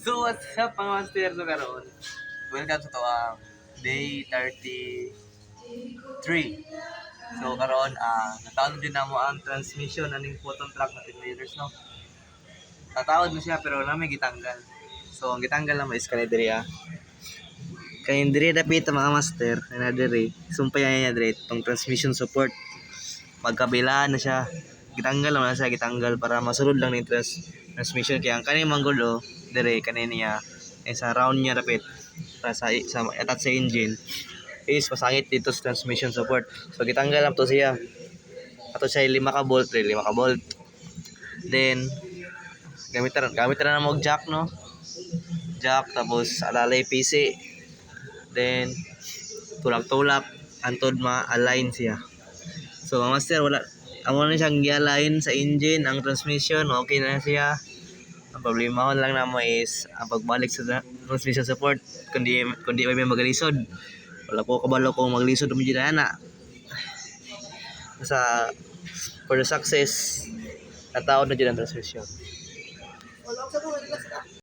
So what's up mga master? So karon, welcome sa to day 33. So karon natawag din namo ang transmission aning photon track na 10 liters no. Tatawad mo siya pero na may gitanggal. So ang gitanggal na is kanay diri Kaya diri dapit mga master na diri. Sumpay niya diri tong transmission support. Pagkabila na siya. Gitanggal na siya gitanggal para masulod lang ni transmission kaya ang kaning manggulo dire kanina sa round niya dapit para sa attach sa engine is pasangit dito sa transmission support. So gitanggal lang to siya. Ato siya 5 ka volt, 5 ka volt. Then gamit na mo jack no. Jack tapos alalay PC. Then tulak-tulak antod ma-align siya. So mga master wala amo na siyang gi-align sa engine ang transmission okay na siya. Ang problema lang namo is ang pagbalik sa transmission support kundi may magalisod. Wala ko kabalo kung maglisod mo dyan na. Sa for the success nataod na dyan ang transmission.